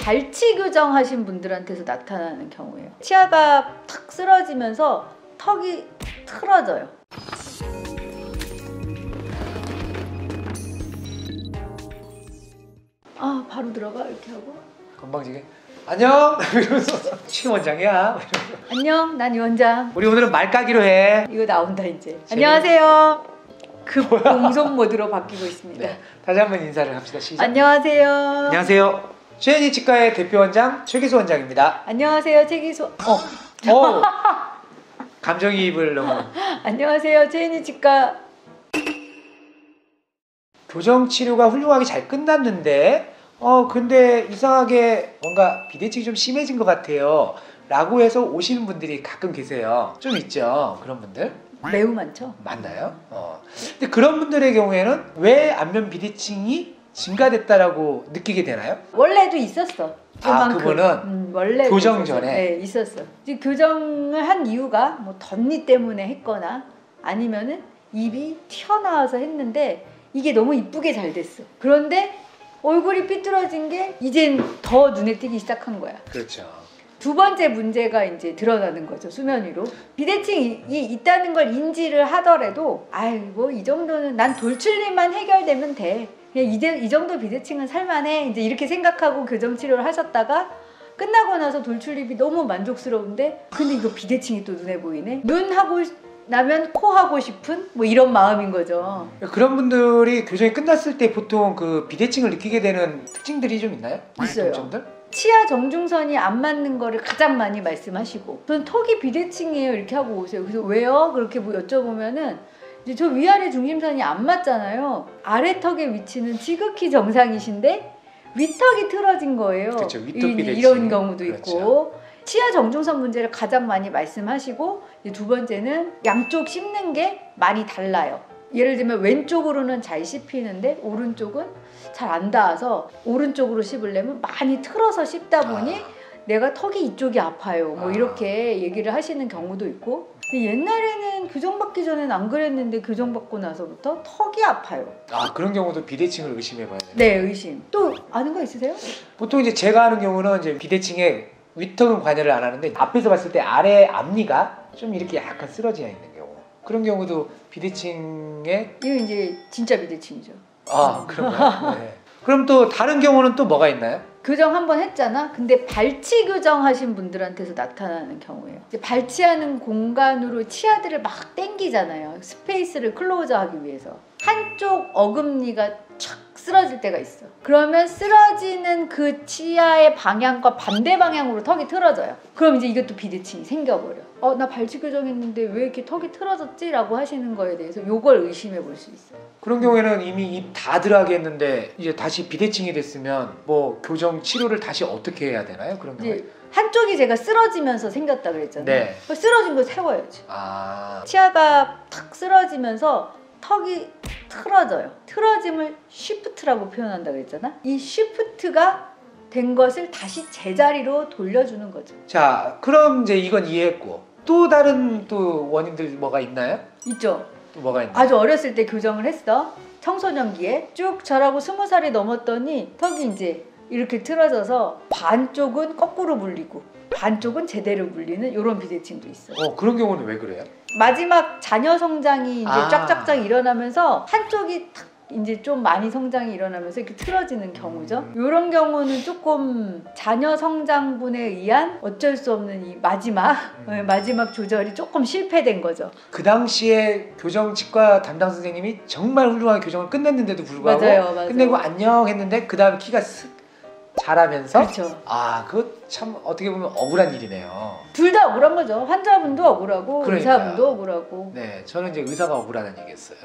발치 교정하신 분들한테서 나타나는 경우예요. 치아가 탁 쓰러지면서 턱이 틀어져요. 아, 바로 들어가 이렇게 하고 건방지게 안녕 이러면서 치 원장이야. 안녕, 난 이 원장. 우리 오늘은 말까기로 해. 이거 나온다 이제. 안녕하세요. 급 공손 모드로 바뀌고 있습니다. 네, 다시 한번 인사를 합시다. 시작. 안녕하세요. 안녕하세요. 최현희 치과의 대표 원장 최기수 원장입니다. 안녕하세요, 최기수. 감정이입을 너무. 안녕하세요, 최인희 치과. 교정 치료가 훌륭하게 잘 끝났는데 근데 이상하게 뭔가 비대칭이 좀 심해진 것 같아요 라고 해서 오시는 분들이 가끔 계세요. 좀 있죠, 그런 분들? 매우 많죠. 맞나요? 근데 그런 분들의 경우에는 왜 안면 비대칭이 증가됐다라고 느끼게 되나요? 원래도 있었어. 그만큼. 그분은 원래 교정 있었어요. 전에? 네, 있었어. 이제 교정을 한 이유가 뭐 덧니 때문에 했거나 아니면은 입이 튀어나와서 했는데 이게 너무 이쁘게 잘 됐어. 그런데 얼굴이 삐뚤어진 게 이젠 더 눈에 띄기 시작한 거야. 그렇죠. 두 번째 문제가 이제 드러나는 거죠, 수면 위로. 비대칭이 있다는 걸 인지를 하더라도 뭐 이 정도는 난 돌출림만 해결되면 돼. 그냥 이 정도 비대칭은 살만해. 이제 이렇게 생각하고 교정 치료를 하셨다가 끝나고 나서 돌출입이 너무 만족스러운데 근데 이거 비대칭이 또 눈에 보이네. 눈 하고 나면 코 하고 싶은 뭐 이런 마음인 거죠. 그런 분들이 교정이 끝났을 때 보통 그 비대칭을 느끼게 되는 특징들이 좀 있나요? 있어요. 공통점들? 치아 정중선이 안 맞는 거를 가장 많이 말씀하시고 저는 턱이 비대칭이에요 이렇게 하고 오세요. 그래서 왜요? 그렇게 뭐 여쭤보면은 이제 저 위아래 중심선이 안 맞잖아요. 아래 턱의 위치는 지극히 정상이신데 윗턱이 틀어진 거예요. 그렇죠. 윗턱 비대칭. 이런 경우도 그렇죠. 있고 치아 정중선 문제를 가장 많이 말씀하시고 이제 두 번째는 양쪽 씹는 게 많이 달라요. 예를 들면 왼쪽으로는 잘 씹히는데 오른쪽은 잘 안 닿아서 오른쪽으로 씹으려면 많이 틀어서 씹다 보니 내가 턱이 이쪽이 아파요. 뭐 이렇게 얘기를 하시는 경우도 있고 근데 옛날에는 교정받기 전에는 안 그랬는데 교정받고 나서부터 턱이 아파요. 그런 경우도 비대칭을 의심해봐야 돼요. 네, 의심. 또 아는 거 있으세요? 보통 이제 제가 아는 경우는 이제 비대칭에 윗턱은 관여를 안 하는데 앞에서 봤을 때 아래 앞니가 좀 이렇게 약간 쓰러져 있는 경우 그런 경우도 비대칭에 이거 이제 진짜 비대칭이죠. 그런가요? 네. 그럼 또 다른 경우는 또 뭐가 있나요? 교정 한번 했잖아. 근데 발치 교정 하신 분들한테서 나타나는 경우예요. 이제 발치하는 공간으로 치아들을 막 당기잖아요. 스페이스를 클로즈하기 위해서. 한쪽 어금니가 촥 쓰러질 때가 있어. 그러면 쓰러지는 그 치아의 방향과 반대 방향으로 턱이 틀어져요. 그럼 이제 이것도 비대칭이 생겨버려. 나 발치 교정했는데 왜 이렇게 턱이 틀어졌지? 라고 하시는 거에 대해서 요걸 의심해 볼 수 있어요. 그런 경우에는 이미 입 다 들어가게 했는데 이제 다시 비대칭이 됐으면 뭐 교정 치료를 다시 어떻게 해야 되나요? 그런 경우에? 한쪽이 제가 쓰러지면서 생겼다 그랬잖아요. 네. 쓰러진 거 세워야지. 치아가 탁 쓰러지면서 턱이 틀어져요. 틀어짐을 쉬프트라고 표현한다 그랬잖아. 이 쉬프트가 된 것을 다시 제자리로 돌려주는 거죠. 자, 그럼 이제 이건 이해했고 또 다른 또 원인들 뭐가 있나요? 있죠. 또 뭐가 있나요? 아주 어렸을 때 교정을 했어. 청소년기에 쭉 자라고 20살이 넘었더니 턱이 이제 이렇게 틀어져서 반쪽은 거꾸로 물리고 반쪽은 제대로 물리는 이런 비대칭도 있어. 그런 경우는 왜 그래요? 마지막 자녀 성장이 이제 쫙쫙쫙 일어나면서 한쪽이 탁 이제 좀 많이 성장이 일어나면서 이렇게 틀어지는 경우죠. 이런 경우는 조금 자녀 성장분에 의한 어쩔 수 없는 이 마지막 조절이 조금 실패된 거죠. 그 당시에 교정치과 담당 선생님이 정말 훌륭하게 교정을 끝냈는데도 불구하고 맞아요. 끝내고 안녕 했는데 그 다음 키가 자라면서 그렇죠. 그거 참 어떻게 보면 억울한 일이네요. 둘 다 억울한 거죠. 환자분도 억울하고 그러니까요. 의사분도 억울하고. 네, 저는 이제 의사가 억울하다는 얘기했어요.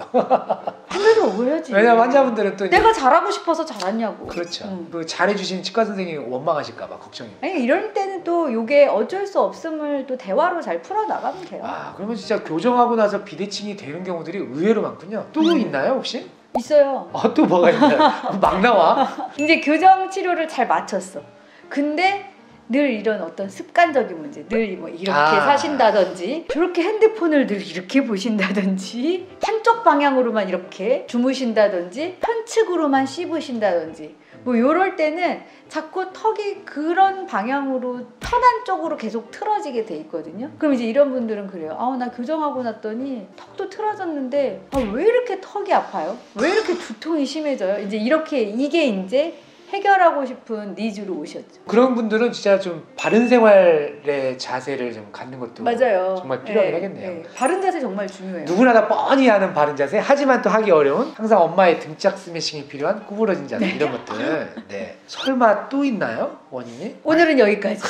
환자도 억울하지. 왜냐면 환자분들은 또 내가 잘하고 싶어서 잘하냐고. 그렇죠. 그 잘해주신 치과 선생님이 원망하실까봐 걱정입니다. 아니 이럴 때는 또 이게 어쩔 수 없음을 또 대화로 잘 풀어나가면 돼요. 그러면 진짜 교정하고 나서 비대칭이 되는 경우들이 의외로 많군요. 또 있나요 혹시? 있어요. 또 뭐가 있나요? 막 나와? 이제 교정 치료를 잘 마쳤어. 근데 늘 이런 어떤 습관적인 문제, 늘 뭐 이렇게 사신다든지, 저렇게 핸드폰을 늘 이렇게 보신다든지, 한쪽 방향으로만 이렇게 주무신다든지, 편측으로만 씹으신다든지, 뭐 요럴 때는 자꾸 턱이 그런 방향으로 턱 안쪽으로 계속 틀어지게 돼 있거든요. 그럼 이제 이런 분들은 그래요. 나 교정하고 났더니 턱도 틀어졌는데 왜 이렇게 턱이 아파요? 왜 이렇게 두통이 심해져요? 이제 이렇게 이게 이제 해결하고 싶은 니즈로 오셨죠. 그런 분들은 진짜 좀 바른 생활의 자세를 좀 갖는 것도 맞아요. 정말 필요하긴 하겠네요. 바른 자세 정말 중요해요. 누구나 다 뻔히 아는 바른 자세, 하지만 또 하기 어려운, 항상 엄마의 등짝 스매싱이 필요한 구부러진 자세, 이런 것들. 네. 설마 또 있나요? 원인이? 오늘은 여기까지.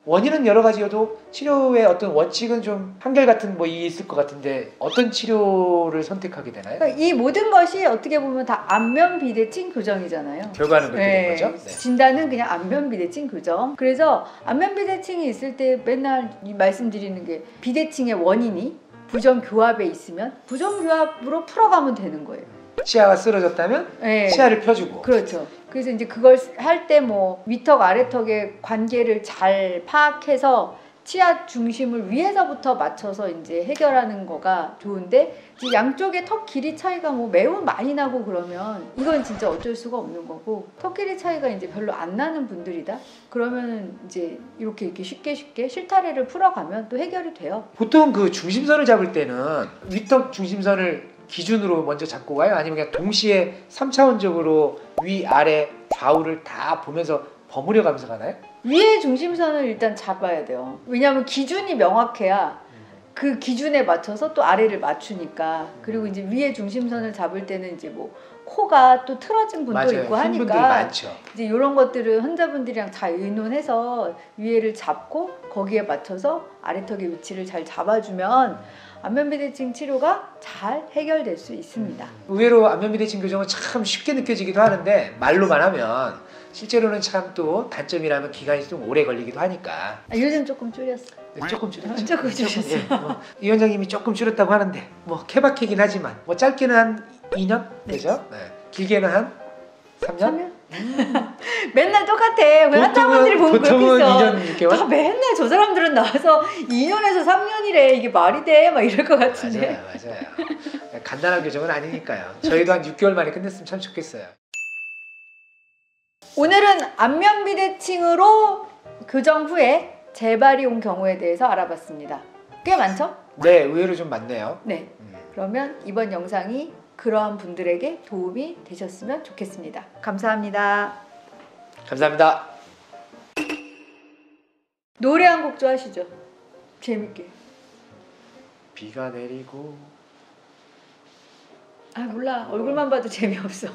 원인은 여러 가지여도 치료의 어떤 원칙은 좀 한결같은 뭐 있을 것 같은데, 어떤 치료를 선택하게 되나요? 그러니까 이 모든 것이 어떻게 보면 다 안면 비대칭 교정이잖아요. 결과는 그렇게 된 거죠? 네. 진단은 그냥 안면 비대칭 교정. 그래서 안면 비대칭이 있을 때 맨날 말씀드리는 게, 비대칭의 원인이 부정교합에 있으면 부정교합으로 풀어가면 되는 거예요. 치아가 쓰러졌다면 치아를 펴주고. 그렇죠. 그래서 이제 그걸 할 때 뭐 위턱 아래턱의 관계를 잘 파악해서 치아 중심을 위에서부터 맞춰서 이제 해결하는 거가 좋은데, 이제 양쪽의 턱 길이 차이가 뭐 매우 많이 나고 그러면 이건 진짜 어쩔 수가 없는 거고, 턱 길이 차이가 이제 별로 안 나는 분들이다 그러면은 이제 이렇게 쉽게 실타래를 풀어가면 또 해결이 돼요. 보통 그 중심선을 잡을 때는 위턱 중심선을 기준으로 먼저 잡고 가요? 아니면 그냥 동시에 3차원적으로 위, 아래, 좌우를 다 보면서 버무려 가면서 가나요? 위의 중심선을 일단 잡아야 돼요. 왜냐하면 기준이 명확해야 그 기준에 맞춰서 또 아래를 맞추니까. 그리고 이제 위의 중심선을 잡을 때는 이제 뭐 코가 또 틀어진 분도 맞아요. 있고 흰 분들 하니까 많죠. 이제 이런 것들은 환자분들이랑 잘 의논해서 위에를 잡고 거기에 맞춰서 아래턱의 위치를 잘 잡아주면 안면 비대칭 치료가 잘 해결될 수 있습니다. 의외로 안면 비대칭 교정은 참 쉽게 느껴지기도 하는데, 말로만 하면 실제로는 참 또 단점이라면 기간이 좀 오래 걸리기도 하니까. 요즘 조금 줄였어요. 네, 조금 줄였죠. 조금 줄였어요. 이 원장님이 조금 줄였다고 하는데 뭐 케바케긴 하지만 뭐 짧게는 한 2년 되죠? 네. 길게는 한 3년? 맨날 똑같아. 왜 환자분들이 보면 그렇게 보통은 있어. 2년 6개월? 다 맨날 저 사람들은 나와서 2년에서 3년이래. 이게 말이 돼? 막 이럴 것 같은데. 맞아요. 간단한 교정은 아니니까요. 저희도 한 6개월 만에 끝냈으면 참 좋겠어요. 오늘은 안면 비대칭으로 교정 후에 재발이 온 경우에 대해서 알아봤습니다. 꽤 많죠? 네, 의외로 좀 많네요. 네. 그러면 이번 영상이 그러한 분들에게 도움이 되셨으면 좋겠습니다. 감사합니다. 감사합니다. 노래 한 곡 좋아하시죠? 재밌게. 비가 내리고. 몰라. 얼굴만 봐도 재미없어.